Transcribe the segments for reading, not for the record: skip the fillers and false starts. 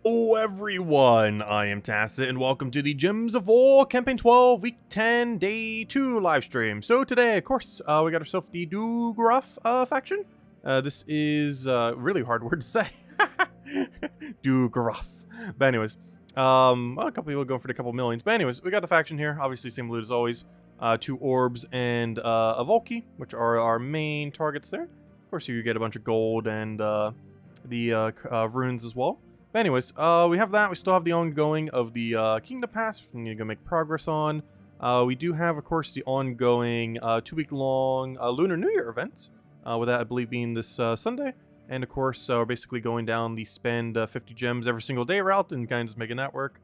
Hello everyone, I am Tacit and welcome to the Gems of War Campaign 12 Week 10 Day 2 live stream. So today, of course, we got ourselves the Dugruff faction. This is a really hard word to say. Dugruff. But anyways, well, a couple people going for the couple millions. But anyways, we got the faction here. Obviously, same loot as always. 2 orbs and a Volky, which are our main targets there. Of course, you get a bunch of gold and the runes as well. But anyways, we have that. We still have the ongoing of the Kingdom Pass, which we need to go make progress on. We do have, of course, the ongoing 2-week-long Lunar New Year event, with that, I believe, being this Sunday. And, of course, we're basically going down the spend 50 gems every single day route and kind of just making that work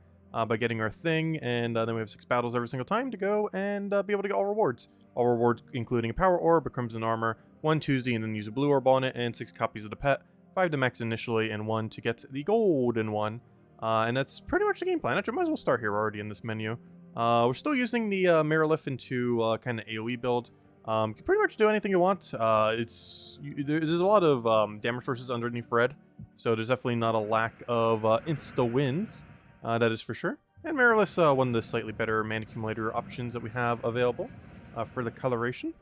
by getting our thing. And then we have 6 battles every single time to go and be able to get all rewards. All rewards including a Power Orb, a Crimson Armor, 1 Tuesday, and then use a Blue Orb on it, and 6 copies of the pet. 5 to max initially, and 1 to get the golden one. And that's pretty much the game plan. Actually, might as well start here. We're already in this menu. We're still using the Mirrorlift into kind of AoE build. You can pretty much do anything you want. There's a lot of damage sources underneath red, so there's definitely not a lack of insta-wins. That is for sure. And Mirrorless, one of the slightly better mana accumulator options that we have available for the coloration.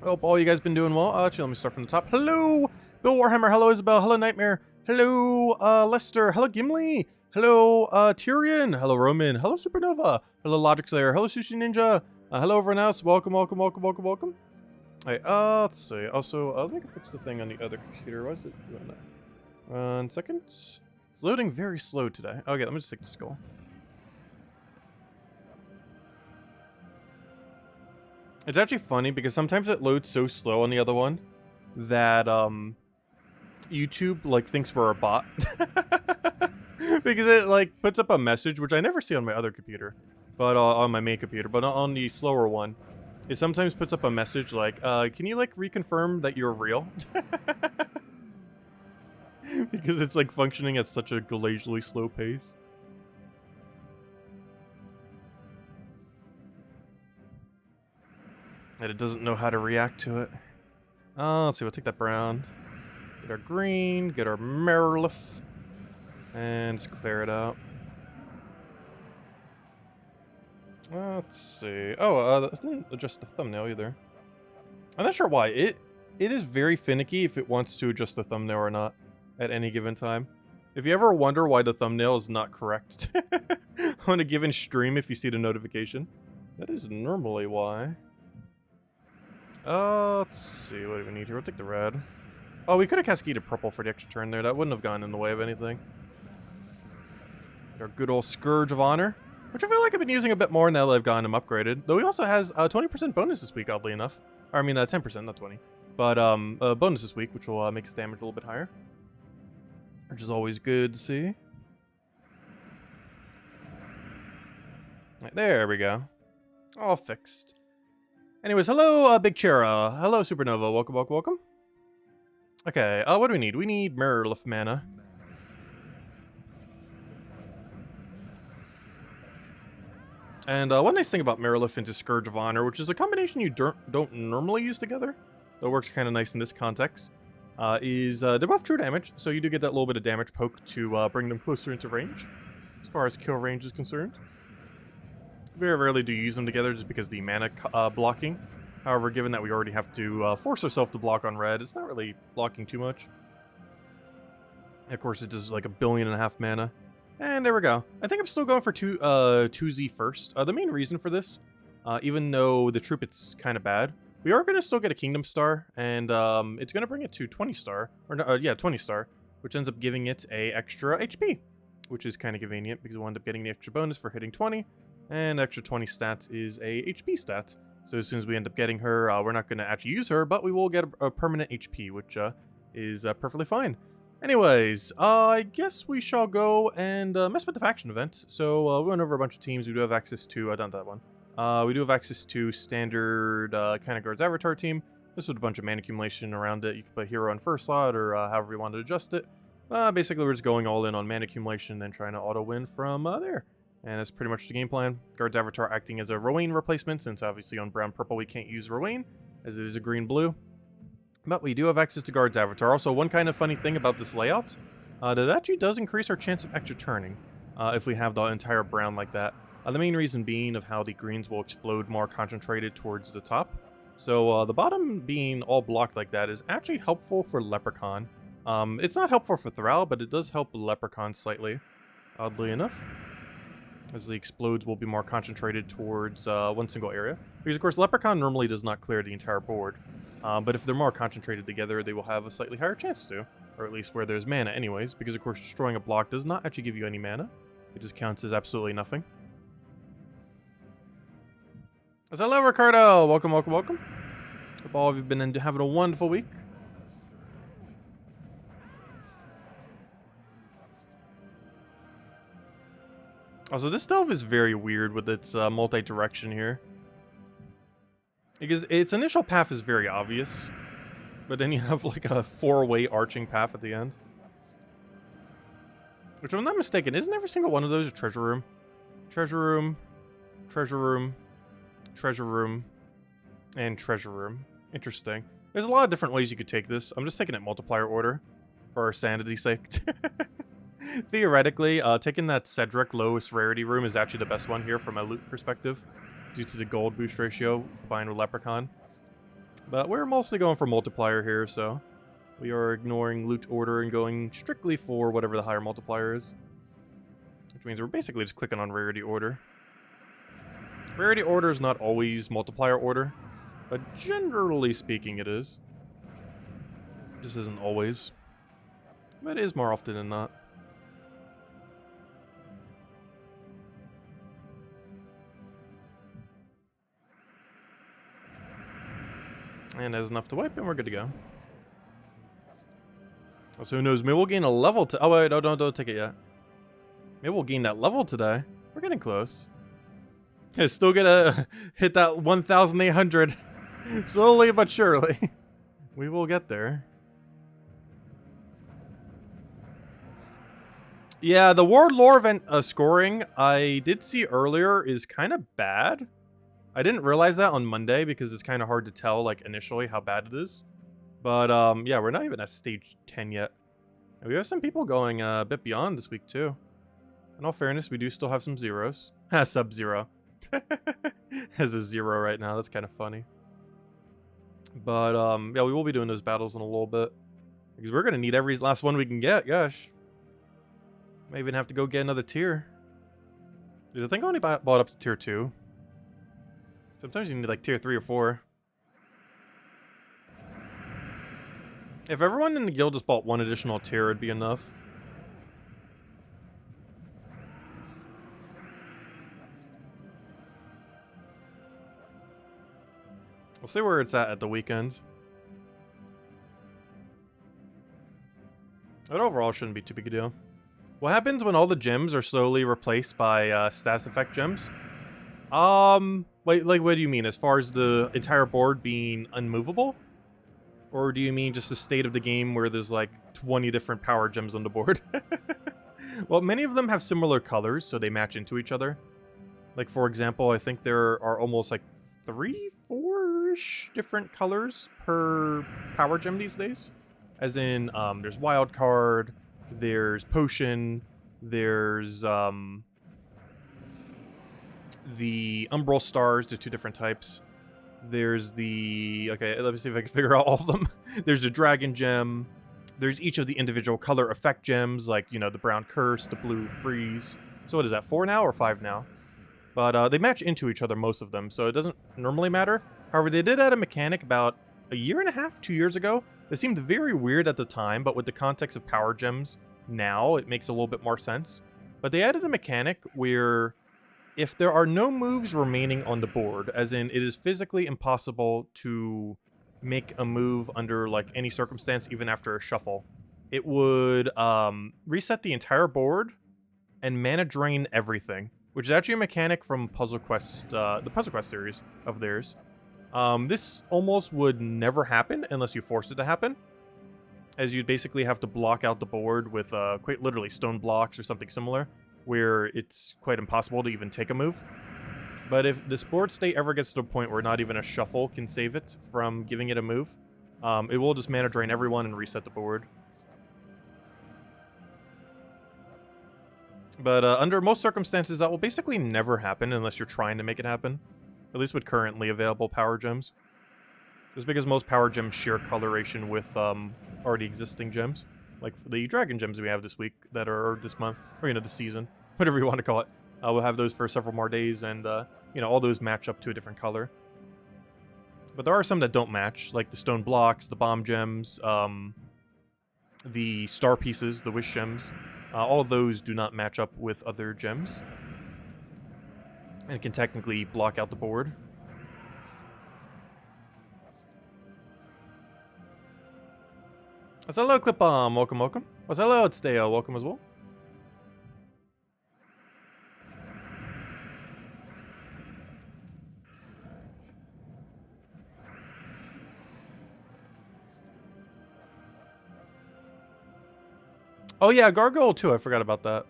I hope all you guys been doing well. Actually, let me start from the top. Hello! Bill Warhammer, hello Isabel, hello Nightmare, hello Lester, hello Gimli, hello Tyrion, hello Roman, hello Supernova, hello Logic Slayer, hello Sushi Ninja, hello everyone else, welcome. Alright, let's see, also, let me fix the thing on the other computer, why is it doing that? 1 second, it's loading very slow today. Okay, let me just take the skull. It's actually funny because sometimes it loads so slow on the other one that, YouTube like thinks we're a bot because it like puts up a message which I never see on my other computer, but on my main computer, but on the slower one, it sometimes puts up a message like, can you like reconfirm that you're real? Because it's like functioning at such a glacially slow pace. And it doesn't know how to react to it. Let's see, we'll take that brown. Get our green, get our Mirrorlift, and just clear it out. Let's see. Oh, it didn't adjust the thumbnail either. I'm not sure why. It is very finicky if it wants to adjust the thumbnail or not at any given time. If you ever wonder why the thumbnail is not correct on a given stream if you see the notification, that is normally why. Let's see. What do we need here? We'll take the red. Oh, we could have cascaded purple for the extra turn there. That wouldn't have gone in the way of anything. Our good old Scourge of Honor, which I feel like I've been using a bit more now that I've gotten him upgraded. Though he also has a 20% bonus this week, oddly enough. Or, I mean, 10%, not 20. But a bonus this week, which will make his damage a little bit higher. Which is always good to see. Right, there we go. All fixed. Anyways, hello, Big Chera. Hello, Supernova. Welcome. Okay, what do we need? We need Mirrorlift mana. And one nice thing about Mirrorlift into Scourge of Honor, which is a combination you don't normally use together, that works kind of nice in this context, is they're both true damage, so you do get that little bit of damage poke to bring them closer into range, as far as kill range is concerned. Very rarely do you use them together just because the mana blocking. However, given that we already have to force ourselves to block on red, it's not really blocking too much. And of course, it does like 1.5 billion mana. And there we go. I think I'm still going for 2Z first. The main reason for this, even though the troop it's kind of bad, we are going to still get a Kingdom Star, and it's going to bring it to 20 star, or no, yeah, 20 star, which ends up giving it a extra HP, which is kind of convenient because we'll end up getting the extra bonus for hitting 20, and extra 20 stats is a HP stat. So as soon as we end up getting her, we're not going to actually use her, but we will get a permanent HP, which is perfectly fine. Anyways, I guess we shall go and mess with the faction event. So we went over a bunch of teams. We do have access to, not that one. We do have access to standard kind of Guards Avatar team. This with a bunch of mana accumulation around it. You can put hero on first slot or however you want to adjust it. Basically, we're just going all in on mana accumulation and then trying to auto-win from there. And that's pretty much the game plan. Guards Avatar acting as a Rowan replacement, since obviously on brown-purple we can't use Rowan, as it is a green-blue. But we do have access to Guards Avatar. Also, one kind of funny thing about this layout That actually does increase our chance of extra turning if we have the entire brown like that. The main reason being of how the greens will explode more concentrated towards the top. So the bottom being all blocked like that is actually helpful for Leprechaun. It's not helpful for Thrall, but it does help Leprechaun slightly, oddly enough, as the explodes will be more concentrated towards one single area. Because, of course, Leprechaun normally does not clear the entire board, but if they're more concentrated together, they will have a slightly higher chance to, or at least where there's mana anyways, because, of course, destroying a block does not actually give you any mana. It just counts as absolutely nothing. Hello, Ricardo! Welcome, welcome, welcome. Hope all of you have been having a wonderful week. Also, this delve is very weird with its multi-direction here. Because its initial path is very obvious, but then you have like a 4-way arching path at the end. Which, if I'm not mistaken, isn't every single one of those a treasure room? Treasure room, treasure room, treasure room, and treasure room. Interesting. There's a lot of different ways you could take this. I'm just taking it multiplier order for our sanity's sake. Theoretically, taking that Cedric lowest rarity room is actually the best one here from a loot perspective, due to the gold boost ratio combined with Leprechaun. But we're mostly going for multiplier here, so we are ignoring loot order and going strictly for whatever the higher multiplier is. Which means we're basically just clicking on rarity order. Rarity order is not always multiplier order, but generally speaking it is. Just isn't always. But it is more often than not. And there's enough to wipe, and we're good to go. So who knows? Maybe we'll gain a level to. Oh wait, no, don't take it yet. Maybe we'll gain that level today. We're getting close. Yeah, still gonna hit that 1,800 slowly but surely. We will get there. Yeah, the Ward Lore event scoring I did see earlier is kind of bad. I didn't realize that on Monday because it's kind of hard to tell, like, initially how bad it is. But, yeah, we're not even at stage 10 yet. And we have some people going a bit beyond this week, too. In all fairness, we do still have some zeros. Sub-Zero. Has a 0 right now. That's kind of funny. But, yeah, we will be doing those battles in a little bit. Because we're going to need every last one we can get. Gosh. Might even have to go get another tier. Dude, I think I only bought up to tier 2. Sometimes you need like tier 3 or 4. If everyone in the guild just bought one additional tier, it'd be enough. We'll see where it's at the weekend. But overall, shouldn't be too big a deal. What happens when all the gems are slowly replaced by status effect gems? Wait, like, what do you mean? As far as the entire board being unmovable? Or do you mean just the state of the game where there's like 20 different power gems on the board? Well, many of them have similar colors, so they match into each other. Like, for example, I think there are almost like 3, 4-ish different colors per power gem these days. As in, there's Wild Card, there's Potion, there's, the Umbral Stars, the 2 different types. There's the... Okay, let me see if I can figure out all of them. There's the Dragon Gem. There's each of the individual color effect gems, like, you know, the brown Curse, the blue Freeze. So what is that, 4 now or 5 now? But they match into each other, most of them, so it doesn't normally matter. However, they did add a mechanic about a year and a half, 2 years ago. It seemed very weird at the time, but with the context of power gems now, it makes a little bit more sense. But they added a mechanic where if there are no moves remaining on the board, as in it is physically impossible to make a move under like any circumstance, even after a shuffle, it would reset the entire board and mana drain everything, which is actually a mechanic from Puzzle Quest, the Puzzle Quest series of theirs. This almost would never happen unless you force it to happen, as you'd basically have to block out the board with quite literally stone blocks or something similar, where it's quite impossible to even take a move. But if this board state ever gets to a point where not even a shuffle can save it from giving it a move, it will just mana drain everyone and reset the board. But under most circumstances, that will basically never happen unless you're trying to make it happen. At least with currently available power gems. Just because most power gems share coloration with already existing gems. Like the dragon gems we have this week that are this month, or this season, whatever you want to call it. We'll have those for several more days, and all those match up to a different color. But there are some that don't match, like the stone blocks, the bomb gems, the star pieces, the wish gems. All of those do not match up with other gems, and can technically block out the board. What's hello, Clip Bomb? Welcome, welcome. What's hello, it's Dale. Welcome as well. Oh yeah, Gargoyle too. I forgot about that.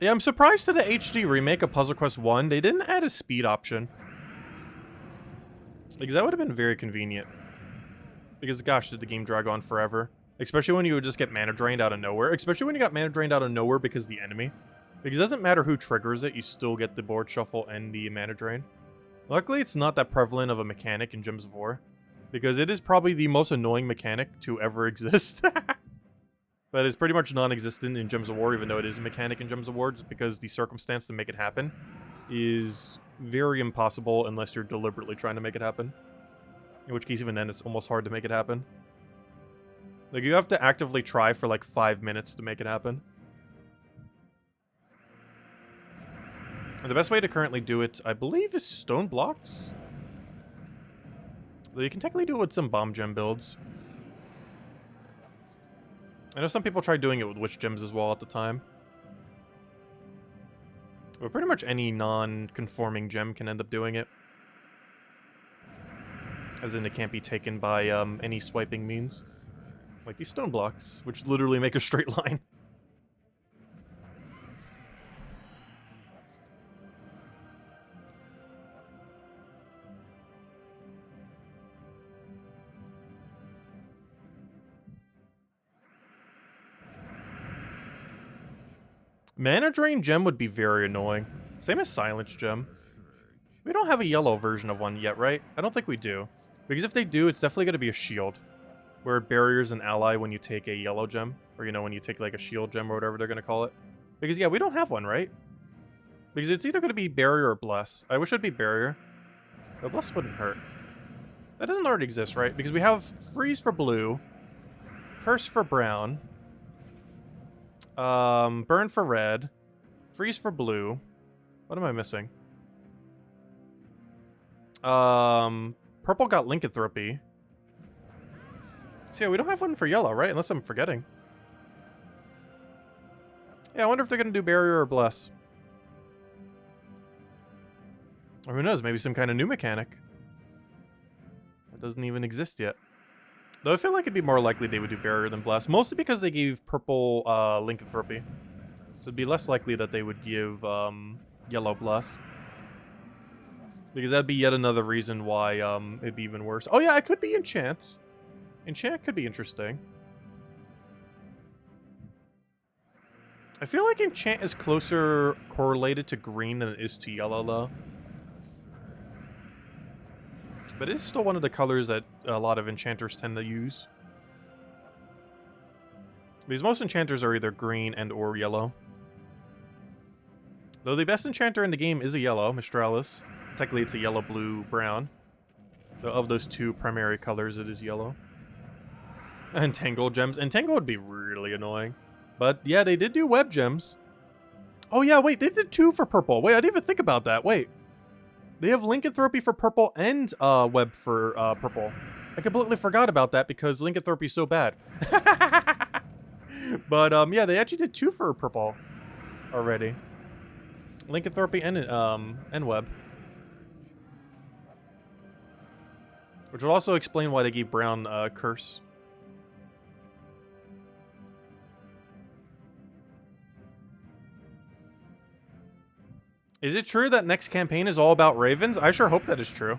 Yeah, I'm surprised to the HD remake of Puzzle Quest 1, they didn't add a speed option. Because that would have been very convenient. Because gosh, did the game drag on forever. Especially when you would just get mana drained out of nowhere. Especially when you got mana drained out of nowhere because of the enemy. Because it doesn't matter who triggers it, you still get the board shuffle and the mana drain. Luckily, it's not that prevalent of a mechanic in Gems of War. Because it is probably the most annoying mechanic to ever exist. But it's pretty much non-existent in Gems of War, even though it is a mechanic in Gems of War, just because the circumstance to make it happen is very impossible unless you're deliberately trying to make it happen. In which case, even then, it's almost hard to make it happen. Like, you have to actively try for like 5 minutes to make it happen. And the best way to currently do it, I believe, is stone blocks. Though you can technically do it with some bomb gem builds. I know some people tried doing it with witch gems as well at the time. But pretty much any non-conforming gem can end up doing it. As in, it can't be taken by any swiping means. Like these stone blocks, which literally make a straight line. Mana Drain Gem would be very annoying. Same as Silence Gem. We don't have a yellow version of one yet, right? I don't think we do. Because if they do, it's definitely going to be a shield. Where it barriers an ally when you take a yellow gem. Or, when you take like a shield gem or whatever they're going to call it. Because, yeah, we don't have one, right? Because it's either going to be barrier or bless. I wish it'd be barrier. But bless wouldn't hurt. That doesn't already exist, right? Because we have freeze for blue. Curse for brown. Burn for red. Freeze for blue. What am I missing? Purple got Lycanthropy. So yeah, we don't have one for yellow, right? Unless I'm forgetting. Yeah, I wonder if they're gonna do barrier or bless. Or who knows, maybe some kind of new mechanic. That doesn't even exist yet. Though I feel like it'd be more likely they would do barrier than bless. Mostly because they gave purple Lycanthropy. So it'd be less likely that they would give yellow bless. Because that'd be yet another reason why it'd be even worse. Oh yeah, it could be enchant. Enchant could be interesting. I feel like enchant is closer correlated to green than it is to yellow, though. But it's still one of the colors that a lot of enchanters tend to use. Because most enchanters are either green and or yellow. Though the best enchanter in the game is a yellow, Mistralis. Technically it's a yellow, blue, brown. So of those two primary colors, it is yellow. Entangle gems. Entangle would be really annoying. But yeah, they did do web gems. Oh yeah, wait, they did 2 for purple. Wait, I didn't even think about that. Wait. They have Lycanthropy for purple and web for purple. I completely forgot about that because Lycanthropy is so bad. But yeah, they actually did 2 for purple already. Lycanthropy and web. Which would also explain why they gave brown curse. Is it true that next campaign is all about ravens? I sure hope that is true.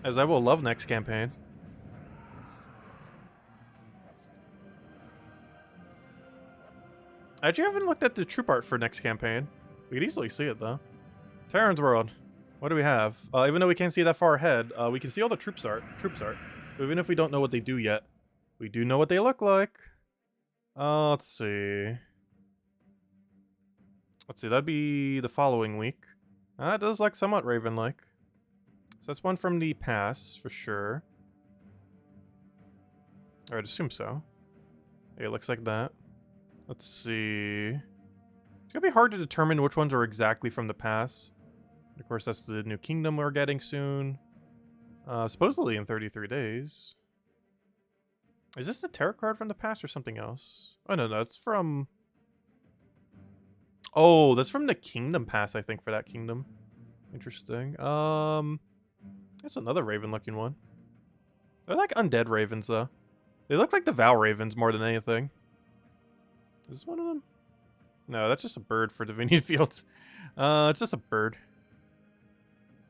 As I will love next campaign. I actually haven't looked at the troop art for next campaign. We could easily see it, though. Terran's World. What do we have? Even though we can't see that far ahead, we can see all the troops art. So even if we don't know what they do yet, we do know what they look like. Let's see. Let's see, that'd be the following week. It does look somewhat Raven-like. So that's one from the past, for sure. I'd assume so. Yeah, it looks like that. Let's see. It's gonna be hard to determine which ones are exactly from the past. Of course, that's the new kingdom we're getting soon. Supposedly in 33 days. Is this the tarot card from the past or something else? Oh, no, that's from... Oh, that's from the kingdom pass, I think, for that kingdom. Interesting. That's another raven-looking one. They're like undead ravens, though. They look like the Vow ravens more than anything. Is this one of them? No, that's just a bird for Divinian Fields. It's just a bird.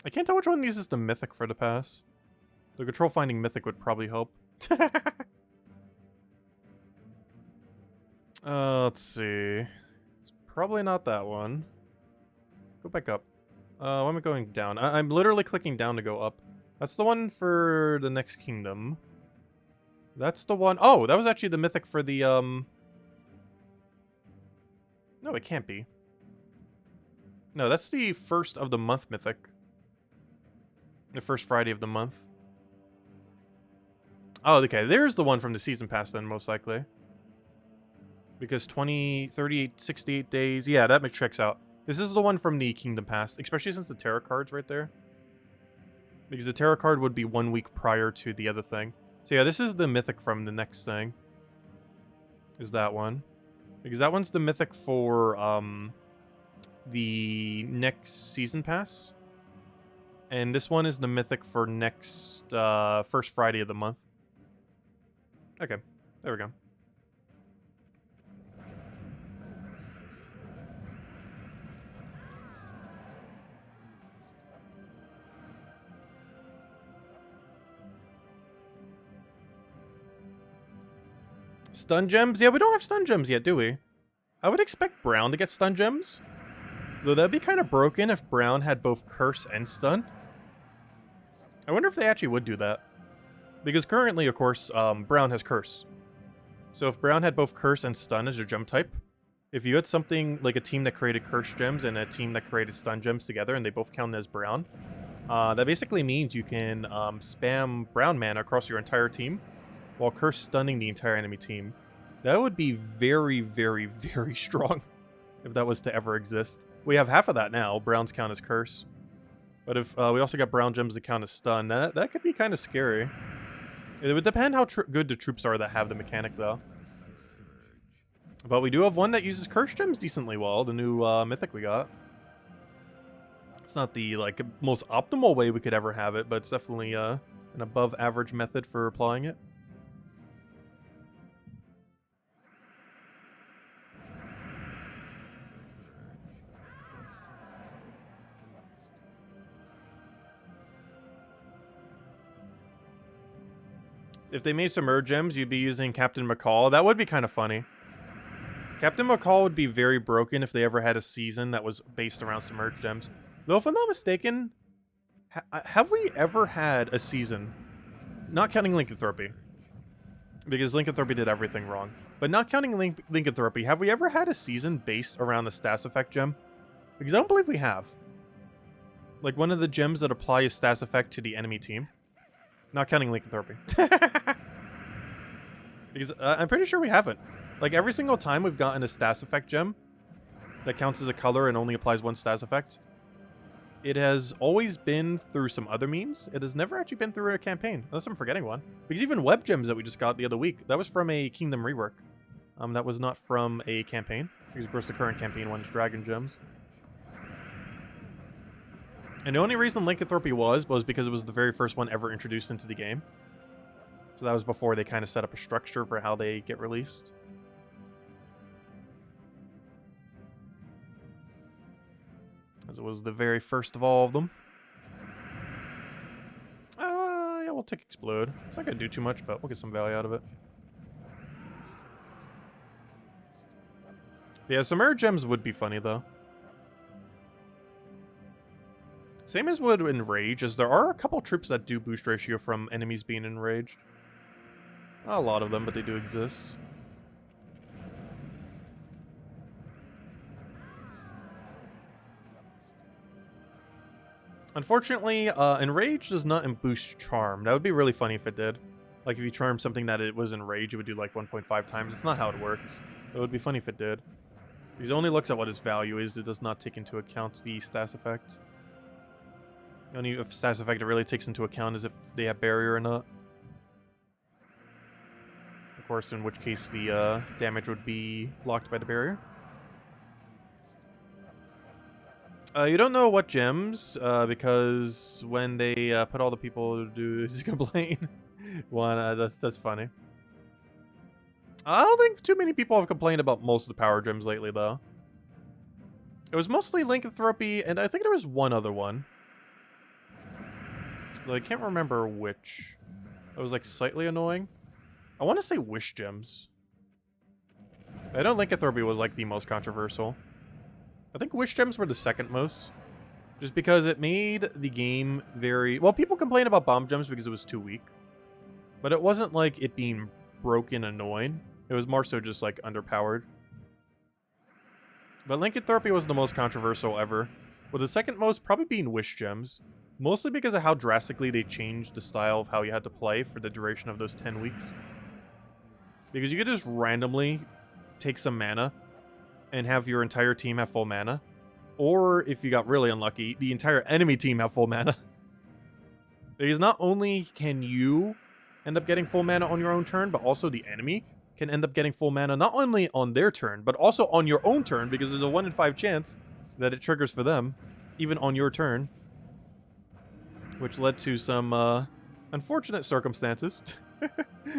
I can't tell which one of these is the mythic for the pass. The control finding mythic would probably help. Let's see. It's probably not that one. Go back up. Why am I going down? I'm literally clicking down to go up. That's the one for the next kingdom. That's the one... Oh, that was actually the mythic for the, No, it can't be. No, that's the first of the month mythic. The first Friday of the month. Oh, okay. There's the one from the season pass then, most likely. Because 20, 38, 68 days. Yeah, that checks out. This is the one from the Kingdom Pass, especially since the tarot card's right there. Because the tarot card would be 1 week prior to the other thing. So yeah, this is the mythic from the next thing. Is that one. Because that one's the mythic for the next season pass. And this one is the mythic for next first Friday of the month. Okay, there we go. Stun gems? Yeah, we don't have stun gems yet, do we? I would expect Brown to get stun gems. Though that'd be kind of broken if Brown had both curse and stun. I wonder if they actually would do that. Because currently, of course, Brown has curse. So if Brown had both curse and stun as your gem type, if you had something like a team that created curse gems and a team that created stun gems together and they both count as Brown, that basically means you can spam Brown mana across your entire team while curse stunning the entire enemy team. That would be very, very, very strong if that was to ever exist. We have half of that now. Brown's count as curse. But if we also got Brown gems that count as stun, that could be kind of scary. It would depend how good the troops are that have the mechanic, though. But we do have one that uses curse gems decently well, the new mythic we got. It's not the like most optimal way we could ever have it, but it's definitely an above average method for applying it. If they made submerge gems, you'd be using Captain McCall. That would be kind of funny. Captain McCall would be very broken if they ever had a season that was based around submerge gems. Though, if I'm not mistaken, have we ever had a season, not counting Lycanthropy, because Lycanthropy did everything wrong, but not counting Lycanthropy, have we ever had a season based around a Status Effect gem? Because I don't believe we have. Like one of the gems that apply a Status Effect to the enemy team. Not counting Lycanthropy. Because I'm pretty sure we haven't. Like, every single time we've gotten a Status Effect gem that counts as a color and only applies one Status Effect, it has always been through some other means. It has never actually been through a campaign, unless I'm forgetting one. Because even web gems that we just got the other week, that was from a Kingdom rework. That was not from a campaign. Because, of course, the current campaign one is Dragon Gems. And the only reason Lycanthropy was because it was the very first one ever introduced into the game. So that was before they kind of set up a structure for how they get released. As it was the very first of all of them. we'll take Explode. It's not going to do too much, but we'll get some value out of it. Yeah, some rare gems would be funny, though. Same as would Enrage, as there are a couple troops that do boost ratio from enemies being enraged. Not a lot of them, but they do exist. Unfortunately, Enrage does not boost Charm. That would be really funny if it did. Like, if you charm something that it was Enrage, it would do like 1.5 times. It's not how it works. It would be funny if it did. Because it only looks at what its value is. It does not take into account the stats effect. The only stats effect it really takes into account is if they have barrier or not. Of course, in which case the damage would be blocked by the barrier. You don't know what gems, because when they put all the people to do complain, that's funny. I don't think too many people have complained about most of the power gems lately, though. It was mostly Lycanthropy, and I think there was one other one. Though I can't remember which. It was like slightly annoying. I want to say Wish gems. I know Lycanthropy was like the most controversial. I think Wish gems were the second most. Just because it made the game very... Well, people complain about bomb gems because it was too weak. But it wasn't like it being broken annoying. It was more so just like underpowered. But Lycanthropy was the most controversial ever. With the second most probably being Wish gems. Mostly because of how drastically they changed the style of how you had to play for the duration of those 10 weeks. Because you could just randomly take some mana and have your entire team have full mana. Or, if you got really unlucky, the entire enemy team have full mana. Because not only can you end up getting full mana on your own turn, but also the enemy can end up getting full mana not only on their turn, but also on your own turn, because there's a 1 in 5 chance that it triggers for them, even on your turn. Which led to some unfortunate circumstances.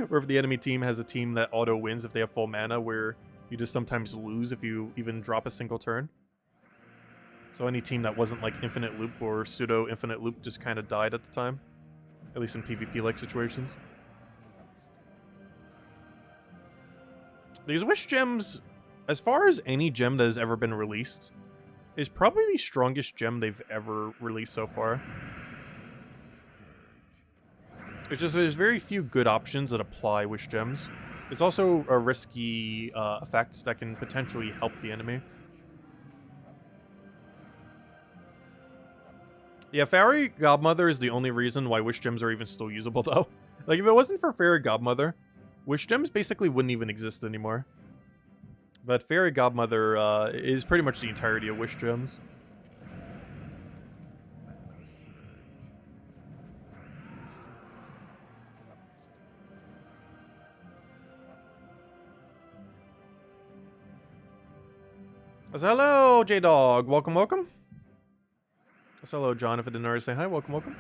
Where if the enemy team has a team that auto wins if they have full mana, where you just sometimes lose if you even drop a single turn. So any team that wasn't like Infinite Loop or Pseudo Infinite Loop just kind of died at the time. At least in PvP-like situations. Because Wish Gems, as far as any gem that has ever been released, is probably the strongest gem they've ever released so far. It's just there's very few good options that apply Wish Gems. It's also a risky effect that can potentially help the enemy. Yeah, Fairy Godmother is the only reason why Wish Gems are even still usable, though. Like, if it wasn't for Fairy Godmother, Wish Gems basically wouldn't even exist anymore. But Fairy Godmother is pretty much the entirety of Wish Gems. So hello, J-Dog. Welcome, welcome. So hello, John, if I didn't already say hi. Welcome, welcome.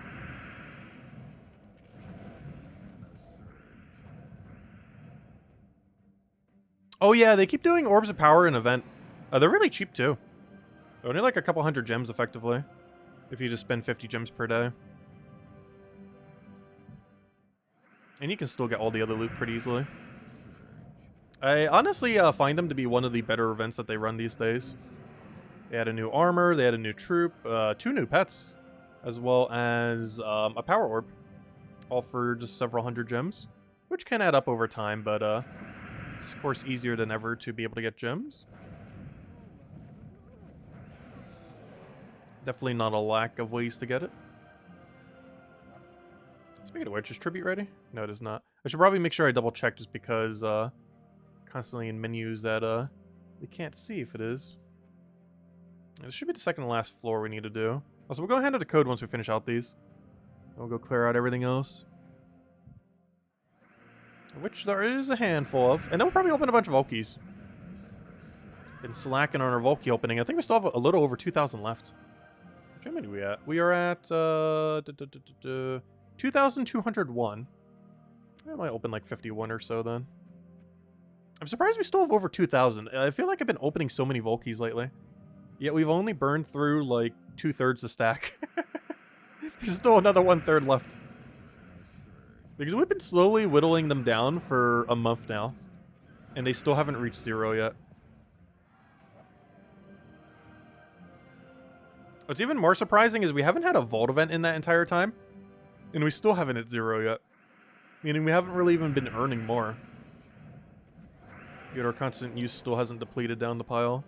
Oh yeah, they keep doing Orbs of Power in event. They're really cheap, too. They're only like a couple hundred gems, effectively. If you just spend 50 gems per day. And you can still get all the other loot pretty easily. I honestly find them to be one of the better events that they run these days. They had a new armor, they had a new troop, 2 new pets, as well as a power orb. All for just several hundred gems, which can add up over time, but it's of course easier than ever to be able to get gems. Definitely not a lack of ways to get it. Speaking of which, is Tribute ready? No, it is not. I should probably make sure I double check just because constantly in menus that we can't see if it is. This should be the second to last floor we need to do. Also, we'll go hand out the code once we finish out these. We'll go clear out everything else. Which there is a handful of. And then we'll probably open a bunch of Volkies. Been slacking on our Volky opening. I think we still have a little over 2,000 left. How many are we at? We are at 2,201. I might open like 51 or so then. I'm surprised we still have over 2,000. I feel like I've been opening so many Volkies lately. Yet we've only burned through like 2/3 the stack. There's still another 1/3 left. Because we've been slowly whittling them down for a month now. And they still haven't reached 0 yet. What's even more surprising is we haven't had a vault event in that entire time. And we still haven't hit 0 yet. Meaning we haven't really even been earning more. Yet our constant use still hasn't depleted down the pile.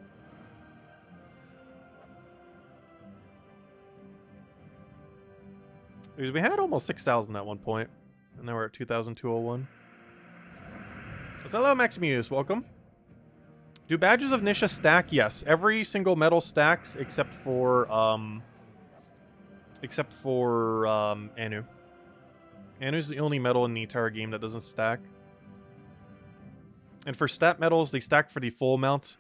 Because we had almost 6,000 at one point. And now we're at 2,201. So hello, Maximus. Welcome. Do badges of Nisha stack? Yes. Every single medal stacks except for Anu. Anu's the only medal in the entire game that doesn't stack. And for stat medals, they stack for the full amount.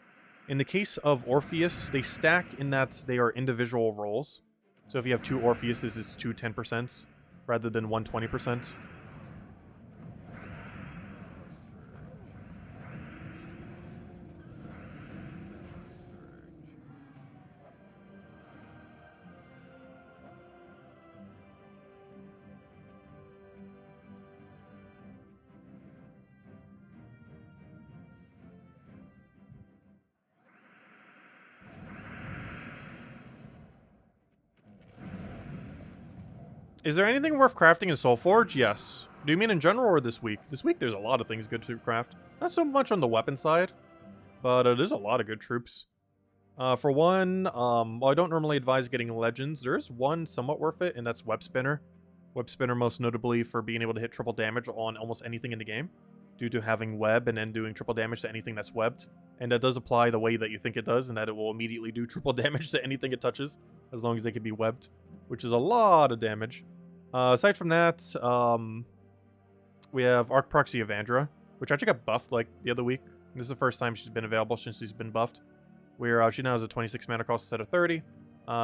In the case of Orpheus, they stack in that they are individual rolls. So if you have 2 Orpheuses, it's 2 10% rather than 1 20%. Is there anything worth crafting in Soulforge? Yes. Do you mean in general or this week? This week there's a lot of things good to craft. Not so much on the weapon side, but there's a lot of good troops. For one, well, I don't normally advise getting legends. There is one somewhat worth it, and that's Web Spinner. Web Spinner most notably for being able to hit triple damage on almost anything in the game, due to having web and then doing triple damage to anything that's webbed. And that does apply the way that you think it does, and that it will immediately do triple damage to anything it touches, as long as they can be webbed, which is a lot of damage. Aside from that, we have Arc Proxy Evandra, which actually got buffed like the other week. This is the first time she's been available since she's been buffed. Where she now has a 26 mana cost instead of 30.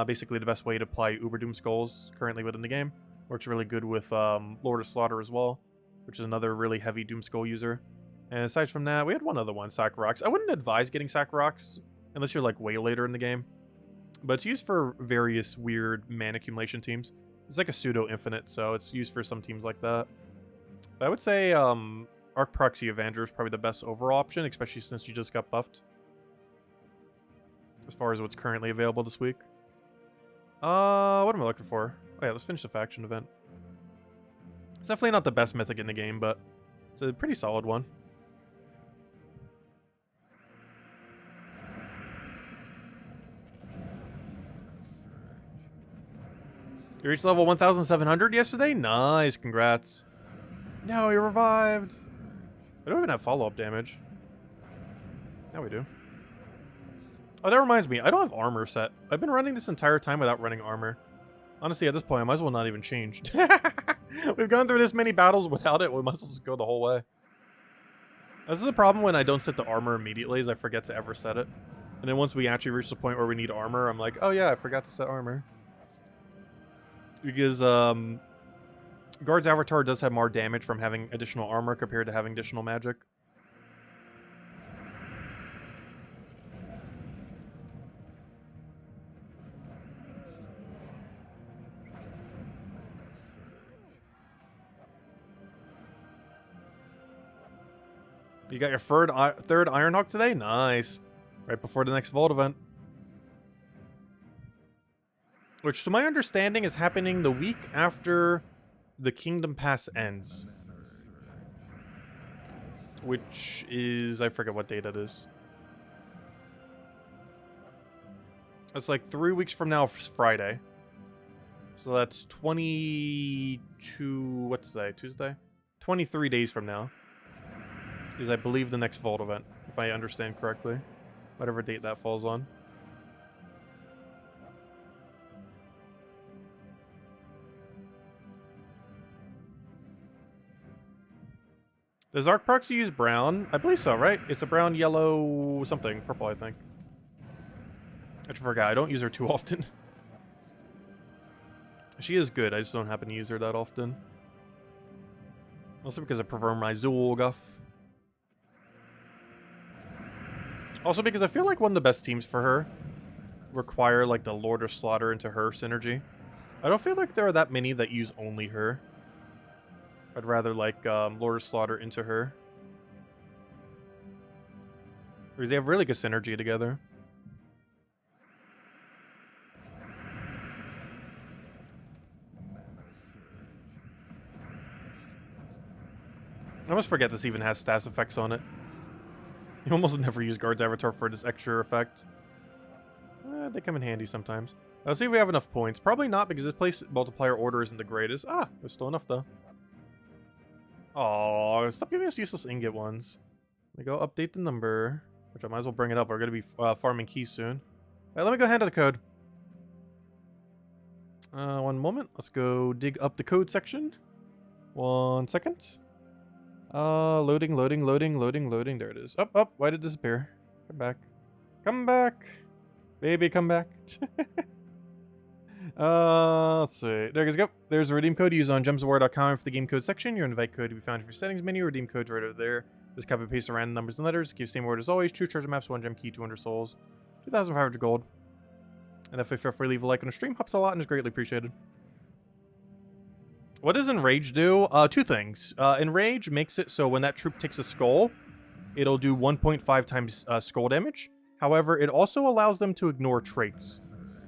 Basically the best way to apply Uber Doom Skulls currently within the game. Works really good with Lord of Slaughter as well, which is another really heavy Doom Skull user. And aside from that, we had one other one, Sacrox. I wouldn't advise getting Sacrox unless you're like way later in the game. But it's used for various weird mana accumulation teams. It's like a pseudo infinite, so it's used for some teams like that. But I would say Arc Proxy Evandra is probably the best overall option, especially since she just got buffed. As far as what's currently available this week. What am I looking for? Oh yeah, let's finish the faction event. It's definitely not the best mythic in the game, but it's a pretty solid one. You reached level 1,700 yesterday? Nice, congrats. No, you revived. I don't even have follow-up damage. Now we do. Oh, that reminds me. I don't have armor set. I've been running this entire time without running armor. Honestly, at this point, I might as well not even change. We've gone through this many battles without it. We might as well just go the whole way. This is the problem when I don't set the armor immediately, is I forget to ever set it. And then once we actually reach the point where we need armor, I'm like, oh yeah, I forgot to set armor. Because Guard's Avatar does have more damage from having additional armor compared to having additional magic. You got your third Ironhawk today? Nice. Right before the next Vault event. Which, to my understanding, is happening the week after the Kingdom Pass ends. Which is... I forget what date that is. That's like 3 weeks from now, Friday. So that's 22... What's today? Tuesday? 23 days from now. Is, I believe, the next Vault event, if I understand correctly. Whatever date that falls on. Does Arc Proxy use brown? I believe so, right? It's a brown, yellow, something. Purple, I think. I forgot. I don't use her too often. She is good. I just don't happen to use her that often. Also because I prefer my Zulguff. Also because I feel like one of the best teams for her require like the Lord of Slaughter into her synergy. I don't feel like there are that many that use only her. I'd rather like Lord of Slaughter into her. Because they have really good synergy together. I almost forget this even has stats effects on it. You almost never use Guard's Avatar for this extra effect. They come in handy sometimes. Let's see if we have enough points. Probably not, because this place multiplier order isn't the greatest. Ah, there's still enough, though. Oh, stop giving us useless ingot ones. Let me go update the number, which I might as well bring it up. We're going to be farming keys soon. All right, let me go hand out the code. One moment. Let's go dig up the code section. 1 second. Loading. There it is. Up. Why did it disappear? Come back. Come back. Baby, come back. Let's see. There you go. There's a redeem code you use on gemsofwar.com for the game code section. Your invite code to be found in your settings menu. Redeem code's right over there. Just copy and paste the random numbers and letters. Give same word as always. 2 treasure maps, 1 gem key, 200 souls, 2,500 gold. And if you feel free to leave a like on the stream, helps a lot and is greatly appreciated. What does Enrage do? 2 things. Enrage makes it so when that troop takes a skull, it'll do 1.5 times skull damage. However, it also allows them to ignore traits.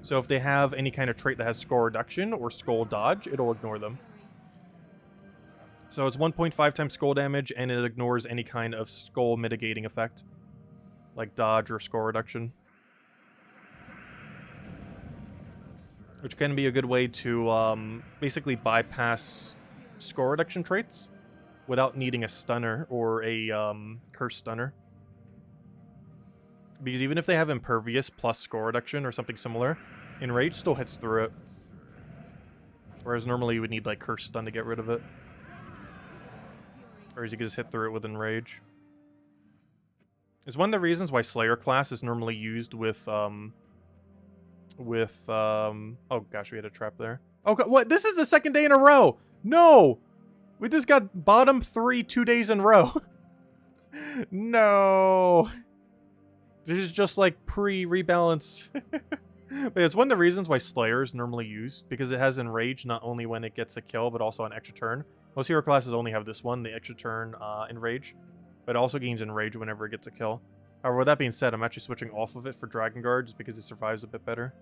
So if they have any kind of trait that has skull reduction or skull dodge, it'll ignore them. So it's 1.5 times skull damage, and it ignores any kind of skull mitigating effect, like dodge or skull reduction. Which can be a good way to basically bypass skull reduction traits without needing a stunner or a curse stunner. Because even if they have impervious plus skull reduction or something similar, Enrage still hits through it. Whereas normally you would need like curse stun to get rid of it. Or you could just hit through it with Enrage. It's one of the reasons why Slayer class is normally used with oh gosh, we had a trap there. Oh god, what? This is the 2nd day in a row! No! We just got bottom 3 2 days in a row. No! This is just like pre-rebalance. But it's one of the reasons why Slayer is normally used, because it has Enrage not only when it gets a kill, but also an extra turn. Most hero classes only have this one, the extra turn Enrage, but it also gains Enrage whenever it gets a kill. However, with that being said, I'm actually switching off of it for Dragon Guard just because it survives a bit better.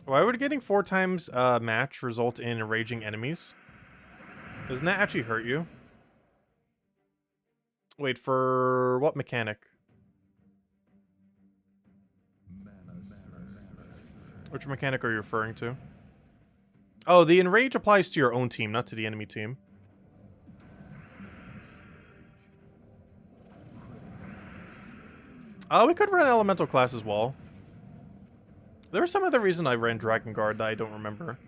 Why would getting 4 times match result in enraging enemies? Doesn't that actually hurt you? Wait, for what mechanic? Which mechanic are you referring to? Oh, the enrage applies to your own team, not to the enemy team. We could run elemental class as well. There was some other reason I ran Dragon Guard that I don't remember.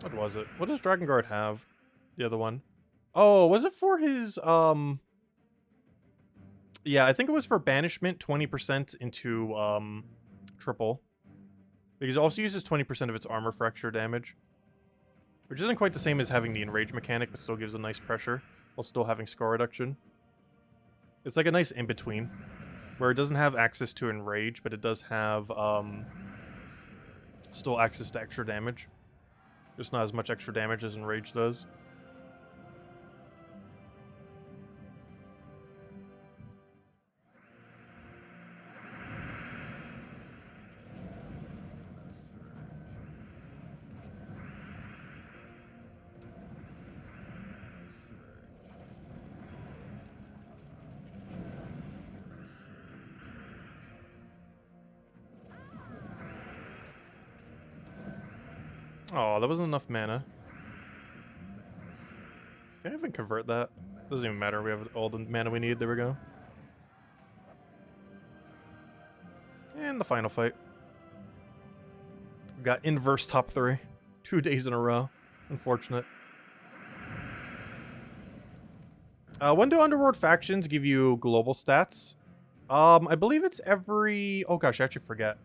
What was it? What does Dragon Guard have? The other one. Oh, was it for his, yeah, I think it was for banishment, 20% into, triple. Because it also uses 20% of its armor fracture damage. Which isn't quite the same as having the enrage mechanic, but still gives a nice pressure, while still having scar reduction. It's like a nice in-between, where it doesn't have access to enrage, but it does have, still access to extra damage. Just not as much extra damage as enrage does. Oh, that wasn't enough mana. Can I even convert that? Doesn't even matter. We have all the mana we need. There we go. And the final fight. We've got inverse top 3. 2 days in a row. Unfortunate. When do Underworld factions give you global stats? I believe it's every... Oh gosh, I actually forget.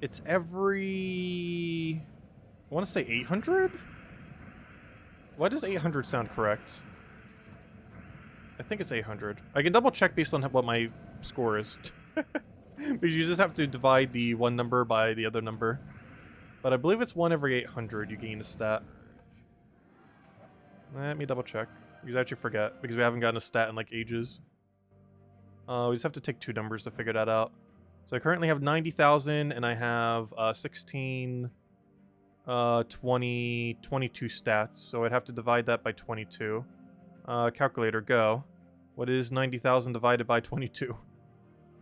It's every... I want to say 800? Why does 800 sound correct? I think it's 800. I can double check based on what my score is. Because you just have to divide the one number by the other number. But I believe it's 1 every 800 you gain a stat. Let me double check. Because I actually forget. Because we haven't gotten a stat in like ages. We just have to take 2 numbers to figure that out. So I currently have 90,000 and I have 16, 20, 22 stats. So I'd have to divide that by 22. Calculator, go. What is 90,000 divided by 22?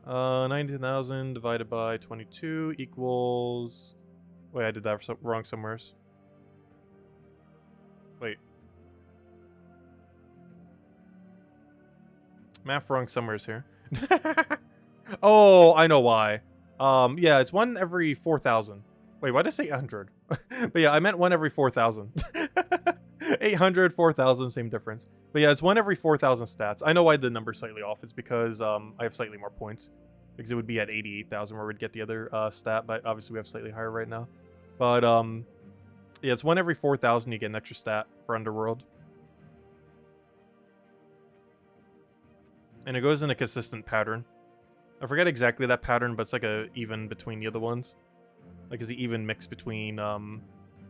90,000 divided by 22 equals... Wait, I did that wrong somewheres. Wait. Math wrong somewheres here. Oh, I know why. Yeah, it's 1 every 4,000. Wait, why did I say 800? But yeah, I meant 1 every 4,000. 800, 4,000, same difference. But yeah, it's 1 every 4,000 stats. I know why the number's slightly off. It's because I have slightly more points. Because it would be at 88,000 where we'd get the other stat, but obviously we have slightly higher right now. But yeah, it's 1 every 4,000 you get an extra stat for Underworld. And it goes in a consistent pattern. I forget exactly that pattern, but it's like a even between the other ones. Like it's the even mix between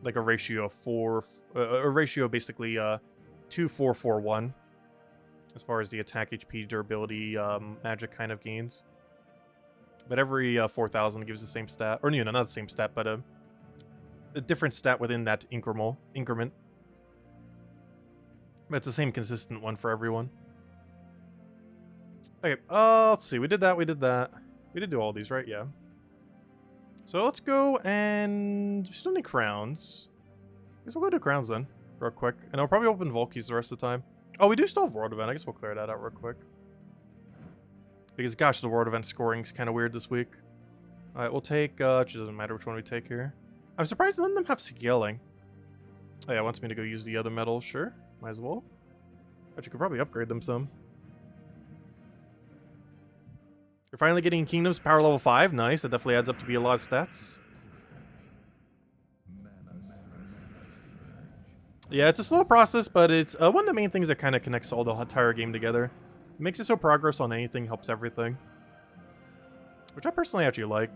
like a ratio of 4, a ratio basically 2, 4, 4, 1. As far as the attack, HP, durability, magic kind of gains. But every 4,000 gives the same stat, or not the same stat, but a different stat within that increment. But it's the same consistent one for everyone. Okay, let's see. We did that. We did do all these, right? Yeah. So let's go and... We still need crowns. I guess we'll go to crowns then, real quick. And I'll probably open Volkies the rest of the time. Oh, we do still have World Event. I guess we'll clear that out real quick. Because, gosh, the World Event scoring's kind of weird this week. Alright, we'll take... it doesn't matter which one we take here. I'm surprised none of them have scaling. Oh, yeah, it wants me to go use the other medals. Sure, might as well. But you could probably upgrade them some. You're finally getting Kingdoms power level 5. Nice. That definitely adds up to be a lot of stats. Yeah, it's a slow process, but it's one of the main things that kind of connects all the entire game together. It makes it so progress on anything helps everything. Which I personally actually like.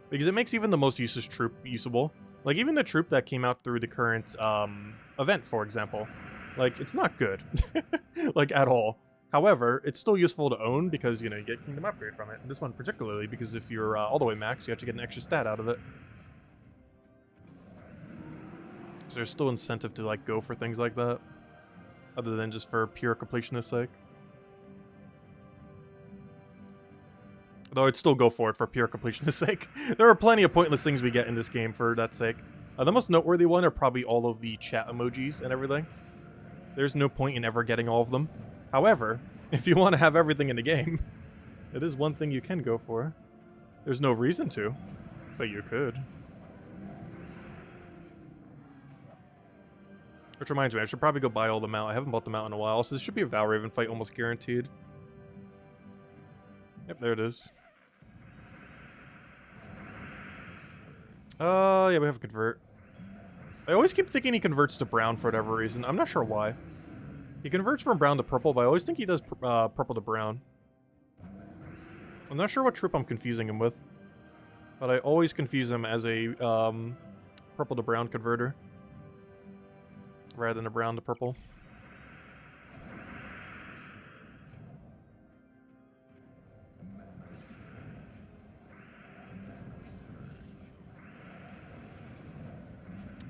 Because it makes even the most useless troop usable. Like, even the troop that came out through the current event, for example. Like, it's not good. Like, at all. However, it's still useful to own because, you get Kingdom Upgrade from it. And this one particularly, because if you're all the way max, you actually get an extra stat out of it. So there's still incentive to, like, go for things like that. Other than just for pure completionist sake. Though I'd still go for it for pure completionist sake. There are plenty of pointless things we get in this game for that sake. The most noteworthy one are probably all of the chat emojis and everything. There's no point in ever getting all of them. However, if you want to have everything in the game, it is one thing you can go for. There's no reason to, but you could. Which reminds me, I should probably go buy all them out. I haven't bought them out in a while, so this should be a Valraven fight almost guaranteed. Yep, there it is. Yeah, we have a convert. I always keep thinking he converts to brown for whatever reason. I'm not sure why. He converts from brown to purple, but I always think he does purple to brown. I'm not sure what troop I'm confusing him with. But I always confuse him as a purple to brown converter. Rather than a brown to purple.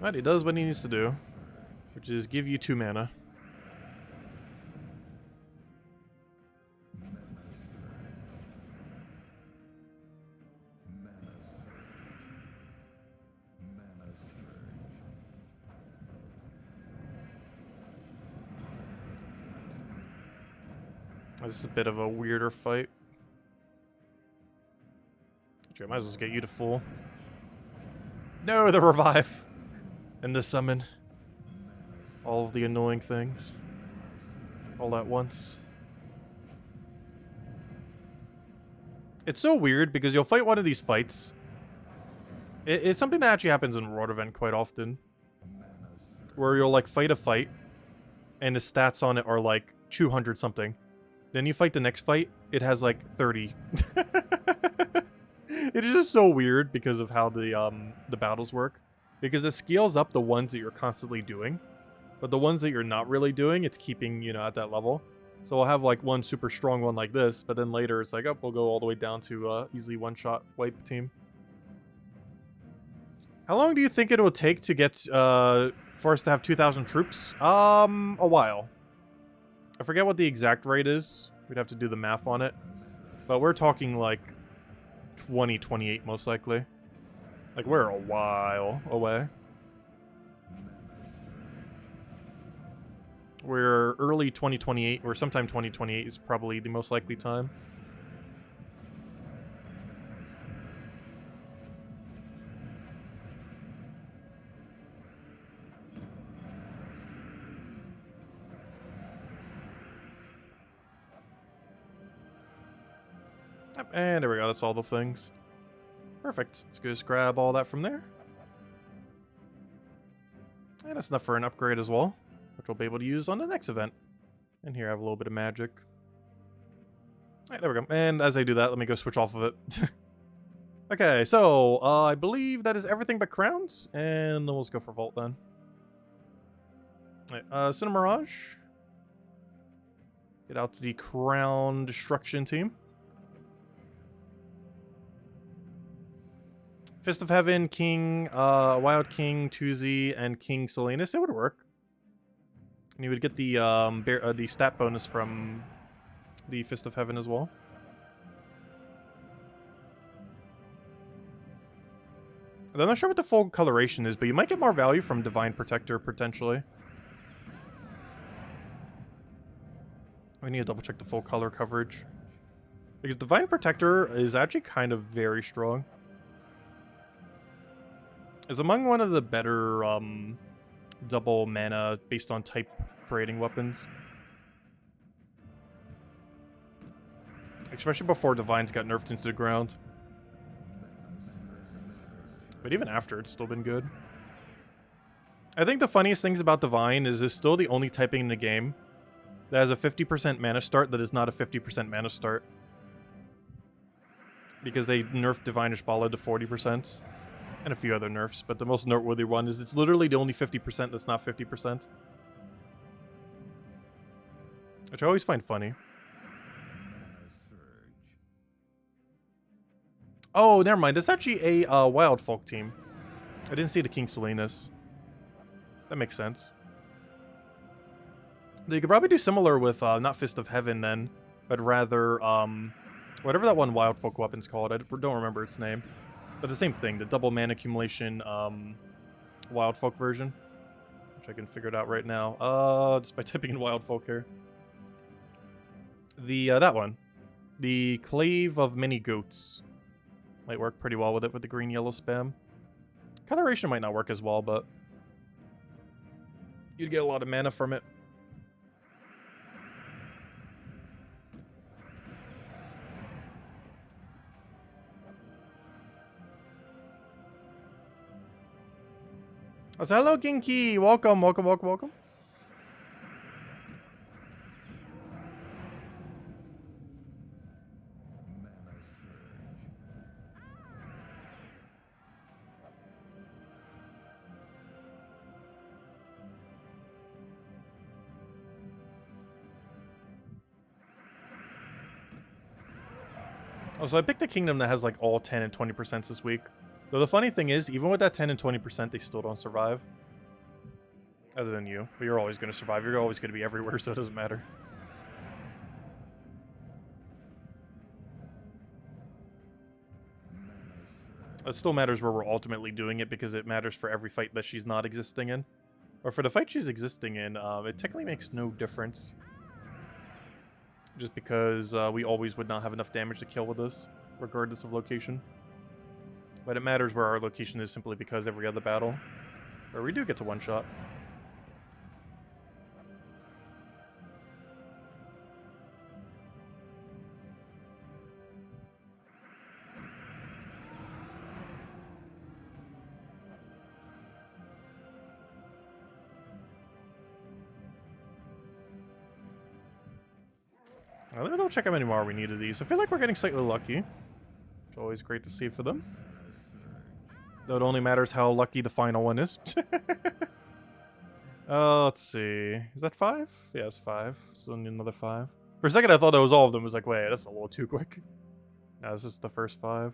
But he does what he needs to do. Which is give you 2 mana. This is a bit of a weirder fight. Actually, I might as well just get you to full. No, the revive. And the summon. All of the annoying things. All at once. It's so weird because you'll fight one of these fights. It's something that actually happens in World Event quite often. Where you'll like fight a fight. And the stats on it are like 200 something. Then you fight the next fight, it has like 30. It is just so weird because of how the battles work. Because it scales up the ones that you're constantly doing. But the ones that you're not really doing, it's keeping, at that level. So we'll have like one super strong one like this, but then later it's like, oh, we'll go all the way down to easily one-shot wipe team. How long do you think it will take to get for us to have 2,000 troops? A while. I forget what the exact rate is. We'd have to do the math on it. But we're talking like 2028 most likely. Like we're a while away. We're early 2028 or sometime 2028 is probably the most likely time. Yep, and there we go. That's all the things. Perfect. Let's just grab all that from there. And that's enough for an upgrade as well, which we'll be able to use on the next event. And here I have a little bit of magic. Alright, there we go. And as I do that, let me go switch off of it. Okay, so I believe that is everything but crowns. And then we'll just go for Vault then. Alright, Cinema Mirage. Get out to the Crown Destruction team. Fist of Heaven, King, Wild King, Tuzi, and King Salinas. It would work. And you would get the stat bonus from the Fist of Heaven as well. I'm not sure what the full coloration is, but you might get more value from Divine Protector, potentially. We need to double check the full color coverage. Because Divine Protector is actually kind of very strong. Is among one of the better double mana based on type creating weapons. Especially before Divines got nerfed into the ground. But even after, it's still been good. I think the funniest things about Divine is it's still the only typing in the game that has a 50% mana start that is not a 50% mana start. Because they nerfed Divine Ishbala to 40%. And a few other nerfs, but the most noteworthy one is it's literally the only 50% that's not 50%. Which I always find funny. Oh, never mind. That's actually a Wild Folk team. I didn't see the King Salinas. That makes sense. You could probably do similar with not Fist of Heaven then, but rather whatever that one Wild Folk weapon's called. I don't remember its name. But the same thing, the double mana accumulation Wild Folk version. Which I can figure it out right now. Just by typing in Wild Folk here. That one. The Clave of Many Goats. Might work pretty well with it with the green-yellow spam. Coloration might not work as well, but you'd get a lot of mana from it. Oh, so hello, Ginky! Welcome, welcome, welcome, welcome. Oh, so I picked a kingdom that has like all 10 and 20% this week. Though the funny thing is, even with that 10 and 20%, they still don't survive. Other than you. But you're always going to survive. You're always going to be everywhere, so it doesn't matter. It still matters where we're ultimately doing it, because it matters for every fight that she's not existing in. Or for the fight she's existing in, it technically makes no difference. Just because we always would not have enough damage to kill with this, regardless of location. But it matters where our location is simply because every other battle, where we do get to one-shot. Let me double check how many more we need of these. I feel like we're getting slightly lucky. Which always great to see for them. Though it only matters how lucky the final one is. Let's see. Is that 5? Yeah, it's 5. Still need another 5. For a second, I thought that was all of them. I was like, wait, that's a little too quick. No, this is the first 5.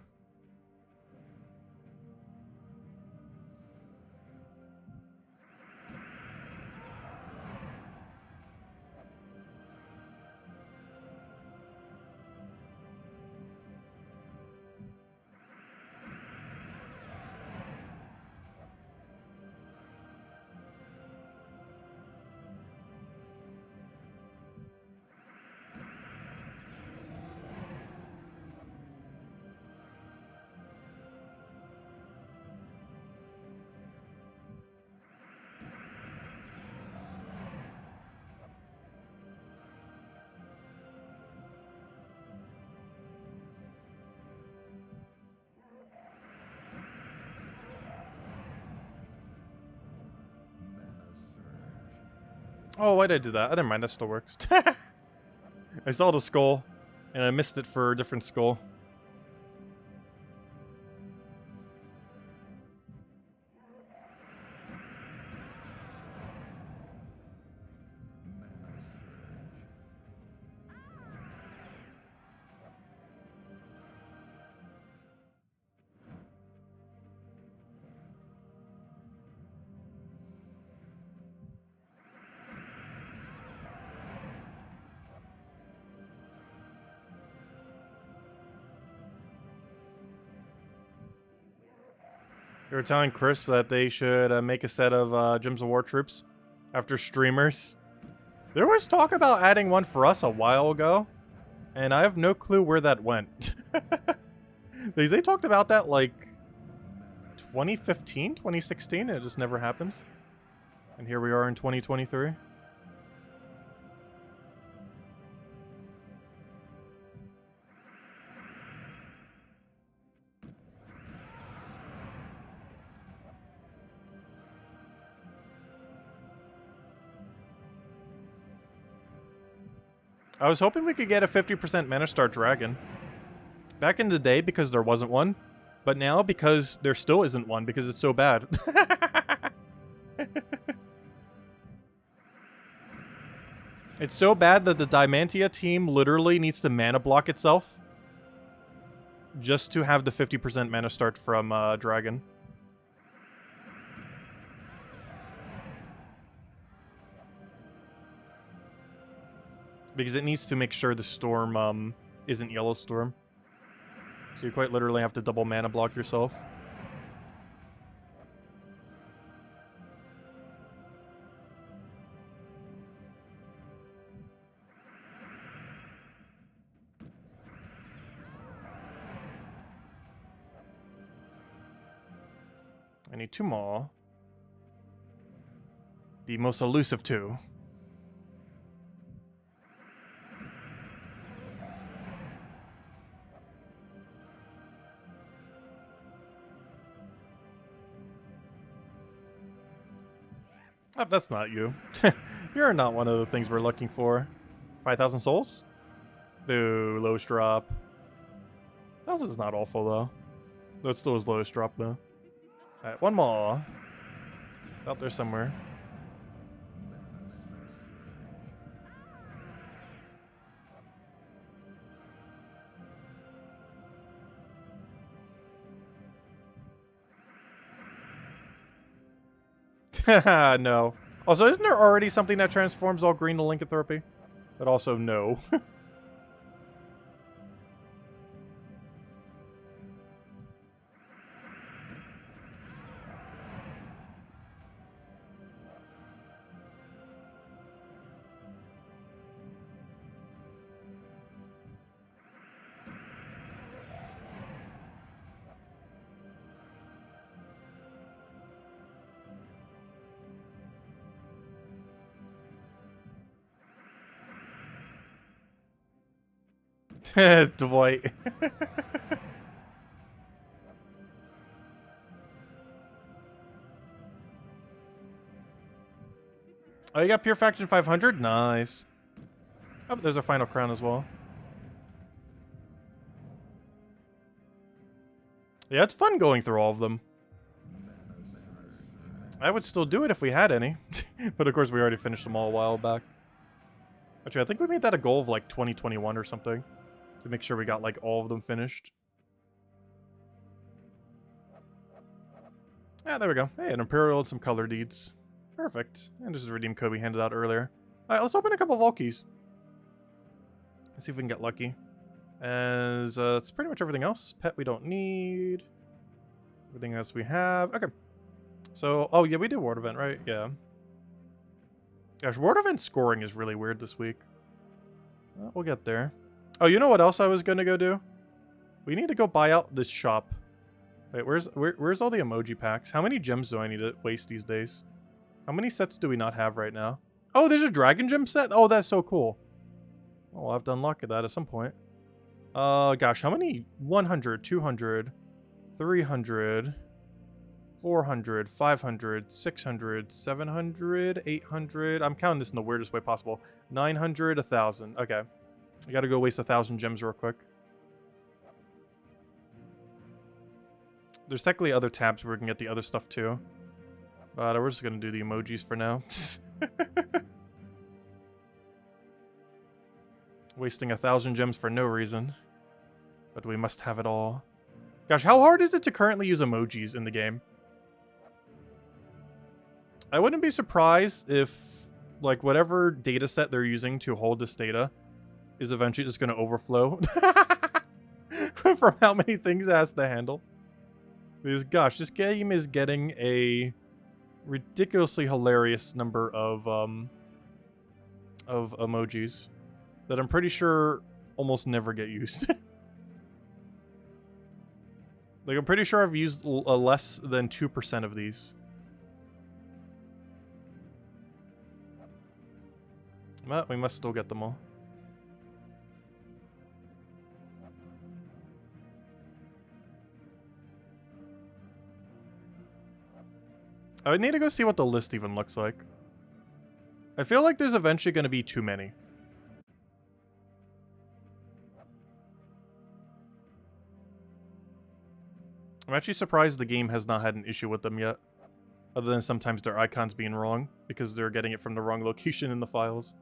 Oh, why did I do that? Oh, never mind, that still works. I saw the skull, and I missed it for a different skull. They were telling Chris that they should make a set of Gems of War troops after streamers. There was talk about adding one for us a while ago, and I have no clue where that went. They talked about that like 2015, 2016, and it just never happened. And here we are in 2023. I was hoping we could get a 50% Mana Star Dragon. Back in the day, because there wasn't one. But now, because there still isn't one, because it's so bad. It's so bad that the Diamantia team literally needs to mana block itself. Just to have the 50% Mana Start from Dragon. Because it needs to make sure the storm isn't Yellow Storm. So you quite literally have to double mana block yourself. I need 2 more. The most elusive 2. Oh, that's not you. You're not one of the things we're looking for. 5,000 souls? Boo, lowest drop. That is not awful, though. Though it still is lowest drop, though. Alright, 1 more. Out there somewhere. No. Also, isn't there already something that transforms all green to lycanthropy? But also, no. Dwight. Oh, you got Pure Faction 500? Nice. Oh, there's our final crown as well. Yeah, it's fun going through all of them. I would still do it if we had any. But of course, we already finished them all a while back. Actually, I think we made that a goal of like 2021 or something. To make sure we got like all of them finished. Yeah, there we go. Hey, an Imperial and some color deeds. Perfect. And just redeem Kobe handed out earlier. Alright, let's open a couple Volkies. Let's see if we can get lucky. As it's pretty much everything else. Pet we don't need. Everything else we have. Okay. So, oh yeah, we did Ward Event, right? Yeah. Gosh, Ward Event scoring is really weird this week. Well, we'll get there. Oh, you know what else I was gonna go do? We need to go buy out this shop. Wait, where's all the emoji packs? How many gems do I need to waste these days? How many sets do we not have right now? Oh, there's a dragon gem set? Oh, that's so cool. Oh, I'll have to unlock that at some point. Gosh, how many? 100, 200, 300, 400, 500, 600, 700, 800. I'm counting this in the weirdest way possible. 900, 1,000. Okay. I gotta go waste 1,000 gems real quick. There's technically other tabs where we can get the other stuff too. But we're just gonna do the emojis for now. Wasting 1,000 gems for no reason. But we must have it all. Gosh, how hard is it to currently use emojis in the game? I wouldn't be surprised if, like, whatever data set they're using to hold this data is eventually just going to overflow. From how many things it has to handle. Because, gosh, this game is getting a ridiculously hilarious number of emojis that I'm pretty sure almost never get used. Like, I'm pretty sure I've used less than 2% of these. But we must still get them all. I would need to go see what the list even looks like. I feel like there's eventually going to be too many. I'm actually surprised the game has not had an issue with them yet. Other than sometimes their icons being wrong, because they're getting it from the wrong location in the files.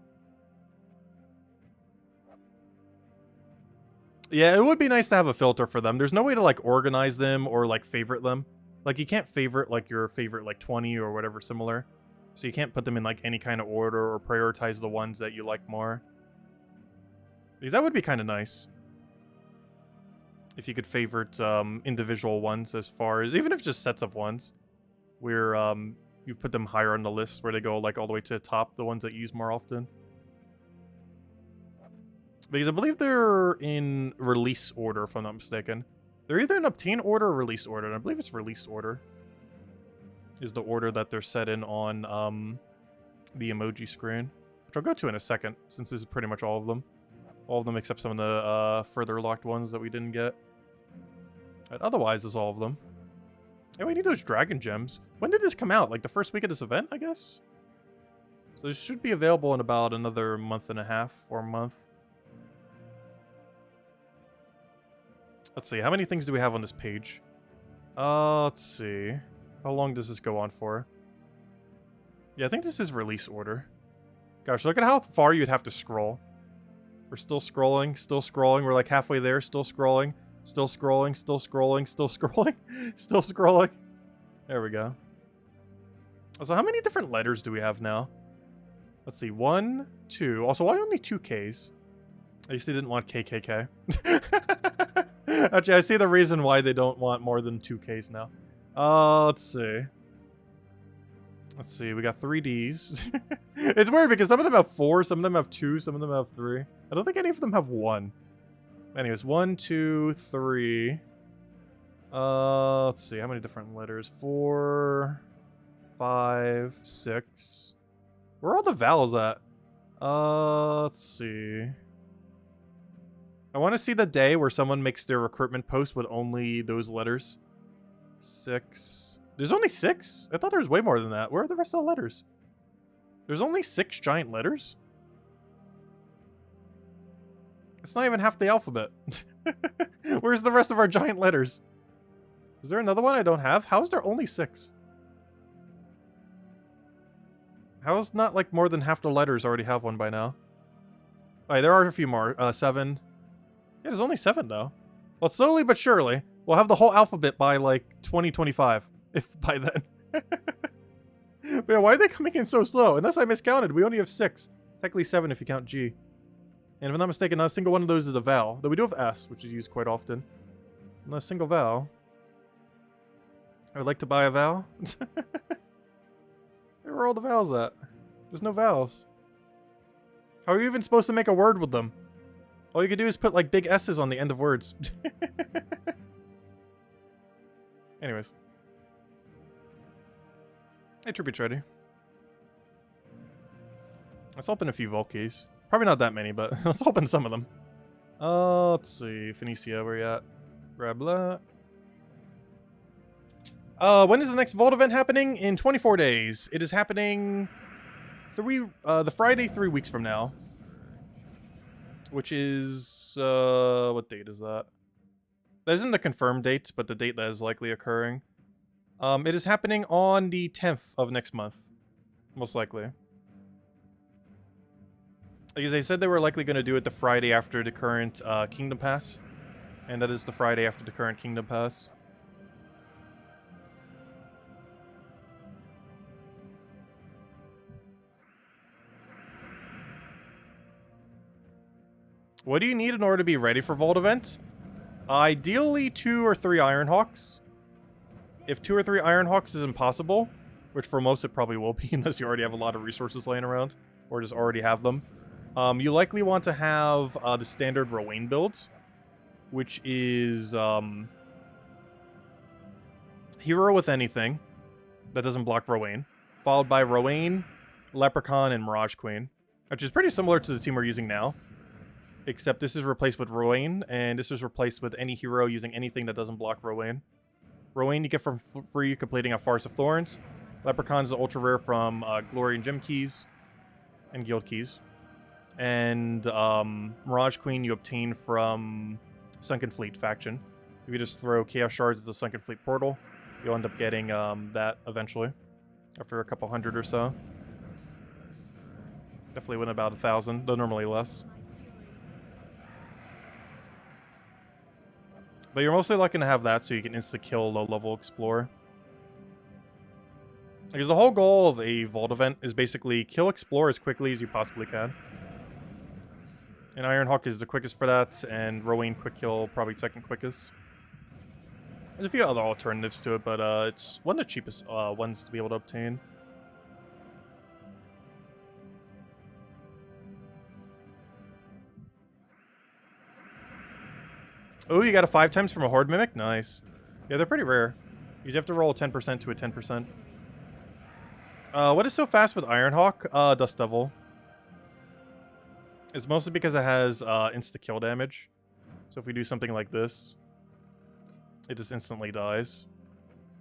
Yeah, it would be nice to have a filter for them. There's no way to, like, organize them or, like, favorite them. Like, you can't favorite, like, your favorite, like, 20 or whatever similar. So you can't put them in, like, any kind of order or prioritize the ones that you like more. Because that would be kind of nice. If you could favorite individual ones as far as, even if just sets of ones, where you put them higher on the list, where they go like all the way to the top, the ones that you use more often. Because I believe they're in release order, if I'm not mistaken. They're either in obtain order or release order, and I believe it's release order is the order that they're set in on the emoji screen, which I'll go to in a second, since this is pretty much all of them. All of them except some of the further locked ones that we didn't get. But otherwise, is all of them. Hey, we need those dragon gems. When did this come out? Like the first week of this event, I guess? So this should be available in about another month and a half or a month. Let's see, how many things do we have on this page? Let's see. How long does this go on for? Yeah, I think this is release order. Gosh, look at how far you'd have to scroll. We're still scrolling, still scrolling. We're like halfway there, still scrolling, still scrolling, still scrolling, still scrolling, still scrolling. There we go. So how many different letters do we have now? Let's see, 1, 2. Also, why only 2 Ks? I guess they didn't want KKK. Actually, I see the reason why they don't want more than 2 Ks now. Let's see. Let's see, we got 3 Ds. It's weird because some of them have 4, some of them have 2, some of them have 3. I don't think any of them have 1. Anyways, 1, 2, 3. Let's see, how many different letters? 4, 5, 6. Where are all the vowels at? Let's see. I want to see the day where someone makes their recruitment post with only those letters. 6. There's only 6? I thought there was way more than that. Where are the rest of the letters? There's only 6 giant letters? It's not even half the alphabet. Where's the rest of our giant letters? Is there another one I don't have? How is there only 6? How is not like more than half the letters already have one by now? Alright, there are a few more. 7. Yeah, there's only 7 though. Well, slowly but surely, we'll have the whole alphabet by like 2025. If by then. But yeah, why are they coming in so slow? Unless I miscounted, we only have 6. Technically 7 if you count G. And if I'm not mistaken, not a single one of those is a vowel. Though we do have S, which is used quite often. Not a single vowel. I would like to buy a vowel. Where are all the vowels at? There's no vowels. How are you even supposed to make a word with them? All you can do is put like big S's on the end of words. Anyways. Hey, Tribute's ready. Let's open a few Volkies. Probably not that many, but let's open some of them. Let's see. Phoenicia, where you at? Grab that. When is the next Vault event happening? In 24 days. It is happening the Friday 3 weeks from now. Which is, what date is that? That isn't the confirmed date, but the date that is likely occurring. It is happening on the 10th of next month. Most likely. Because they said they were likely going to do it the Friday after the current Kingdom Pass. And that is the Friday after the current Kingdom Pass. What do you need in order to be ready for Vault event? Ideally 2 or 3 Ironhawks. If 2 or 3 Ironhawks is impossible, which for most it probably will be unless you already have a lot of resources laying around, or just already have them, you likely want to have the standard Rowan build, which is hero with anything that doesn't block Rowan, followed by Rowan, Leprechaun, and Mirage Queen, which is pretty similar to the team we're using now. Except this is replaced with Rowan, and this is replaced with any hero using anything that doesn't block Rowan. Rowan you get from free completing a Forest of Thorns. Leprechaun's the ultra rare from Glory and Gem keys and Guild keys. And Mirage Queen you obtain from Sunken Fleet faction. If you just throw Chaos Shards at the Sunken Fleet portal, you'll end up getting that eventually. After a couple hundred or so. Definitely win about 1,000, though normally less. But you're mostly lucky to have that so you can insta-kill low-level Explorer. Because the whole goal of a Vault event is basically kill Explorer as quickly as you possibly can. And Ironhawk is the quickest for that, and Rowan quick kill probably second quickest. There's a few other alternatives to it, but it's one of the cheapest ones to be able to obtain. Oh, you got a 5 times from a Horde Mimic? Nice. Yeah, they're pretty rare. You have to roll a 10% to a 10%. What is so fast with Ironhawk? Dust Devil. It's mostly because it has insta-kill damage. So if we do something like this, it just instantly dies.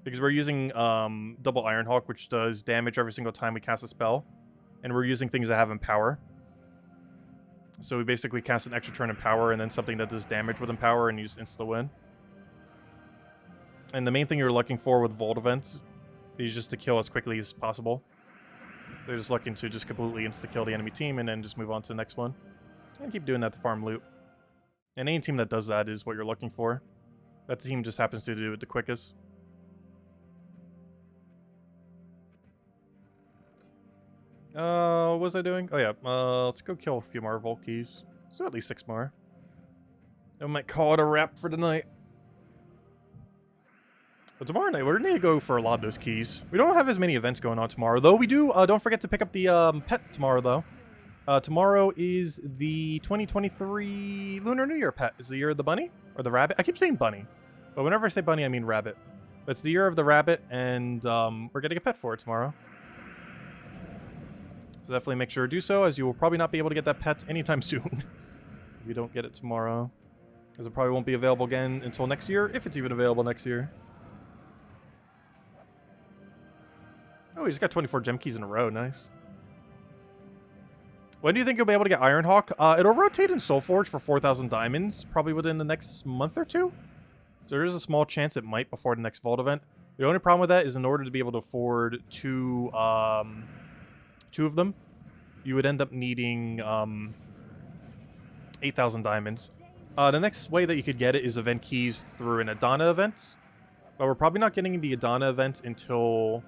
Because we're using double Ironhawk, which does damage every single time we cast a spell. And we're using things that have Empower. So we basically cast an extra turn in Power and then something that does damage with Empower and use insta-win. And the main thing you're looking for with Vault events is just to kill as quickly as possible. They're just looking to just completely insta-kill the enemy team and then just move on to the next one. And keep doing that to farm loot. And any team that does that is what you're looking for. That team just happens to do it the quickest. What was I doing? Oh yeah, let's go kill a few more Volkies. So at least 6 more. I might call it a wrap for tonight. But tomorrow night, we're going to go for a lot of those keys. We don't have as many events going on tomorrow, though. We do, don't forget to pick up the pet tomorrow, though. Tomorrow is the 2023 Lunar New Year pet. Is the year of the bunny? Or the rabbit? I keep saying bunny. But whenever I say bunny, I mean rabbit. But it's the year of the rabbit, and we're getting a pet for it tomorrow. So definitely make sure to do so, as you will probably not be able to get that pet anytime soon. If you don't get it tomorrow. As it probably won't be available again until next year, if it's even available next year. Oh, he just got 24 gem keys in a row. Nice. When do you think you'll be able to get Ironhawk? It'll rotate in Soulforge for 4,000 diamonds, probably within the next month or two. So there is a small chance it might before the next vault event. The only problem with that is in order to be able to afford two of them, you would end up needing 8,000 diamonds. The next way that you could get it is event keys through an Adana event. But we're probably not getting the Adana event until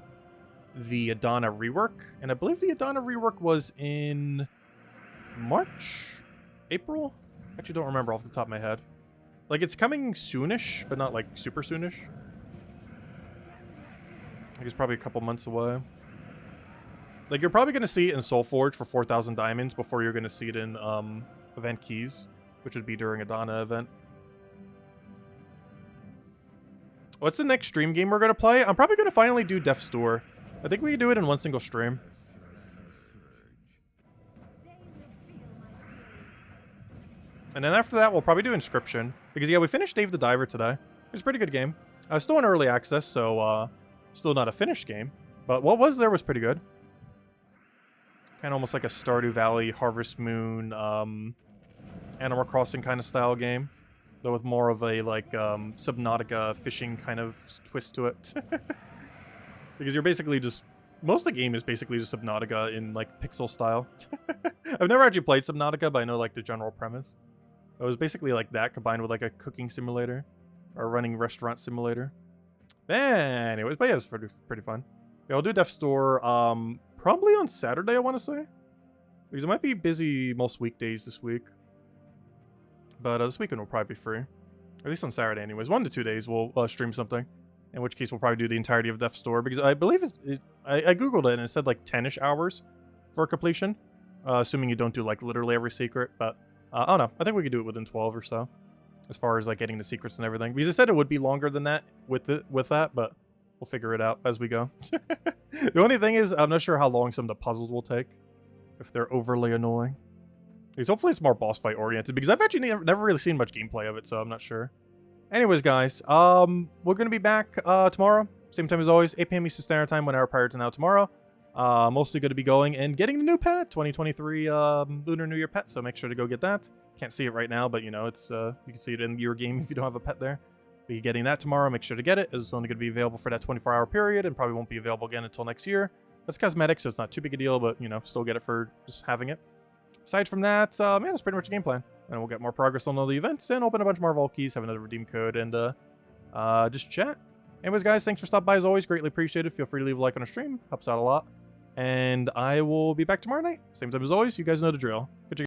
the Adana rework. And I believe the Adana rework was in March? April? Actually don't remember off the top of my head. Like, it's coming soonish, but not like super soonish. I think it's probably a couple months away. Like, you're probably going to see it in Soulforge for 4,000 diamonds before you're going to see it in event keys, which would be during Adana event. What's the next stream game we're going to play? I'm probably going to finally do Death's Door. I think we can do it in one single stream. And then after that, we'll probably do Inscription. Because, yeah, we finished Dave the Diver today. It was a pretty good game. Still in early access, so still not a finished game. But what was there was pretty good. Kind of almost like a Stardew Valley, Harvest Moon, Animal Crossing kind of style game. Though with more of a, like, Subnautica fishing kind of twist to it. Because you're basically just... Most of the game is basically just Subnautica in, like, pixel style. I've never actually played Subnautica, but I know, like, the general premise. It was basically like that, combined with, like, a cooking simulator. Or a running restaurant simulator. Anyways, but yeah, it was pretty fun. Yeah, I'll do Death's Door, probably on Saturday, I want to say. Because I might be busy most weekdays this week. But this weekend will probably be free. At least on Saturday anyways. 1 to 2 days we'll stream something. In which case we'll probably do the entirety of Death's Door. Because I believe I googled it and it said like 10-ish hours for completion. Assuming you don't do like literally every secret. But I don't know. I think we could do it within 12 or so. As far as like getting the secrets and everything. Because I said it would be longer than that with that. But we'll figure it out as we go. The only thing is I'm not sure how long some of the puzzles will take. If they're overly annoying. Because hopefully it's more boss fight oriented. Because I've actually never really seen much gameplay of it. So I'm not sure. Anyways, guys, we're going to be back tomorrow. Same time as always, 8 p.m. Eastern Standard Time, 1 hour prior to now tomorrow. Mostly going to be going and getting the new pet, 2023 Lunar New Year pet, so make sure to go get that. Can't see it right now, but, you know, it's you can see it in your game if you don't have a pet there. Be getting that tomorrow. Make sure to get it, as it's only going to be available for that 24-hour period and probably won't be available again until next year. That's cosmetic, so it's not too big a deal, but, you know, still get it for just having it. Aside from that, man, that's pretty much the game plan. And we'll get more progress on all the events and open a bunch more vault keys, have another redeem code, and just chat. Anyways, guys, thanks for stopping by as always. Greatly appreciated. Feel free to leave a like on the stream. Helps out a lot. And I will be back tomorrow night. Same time as always. You guys know the drill. Catch you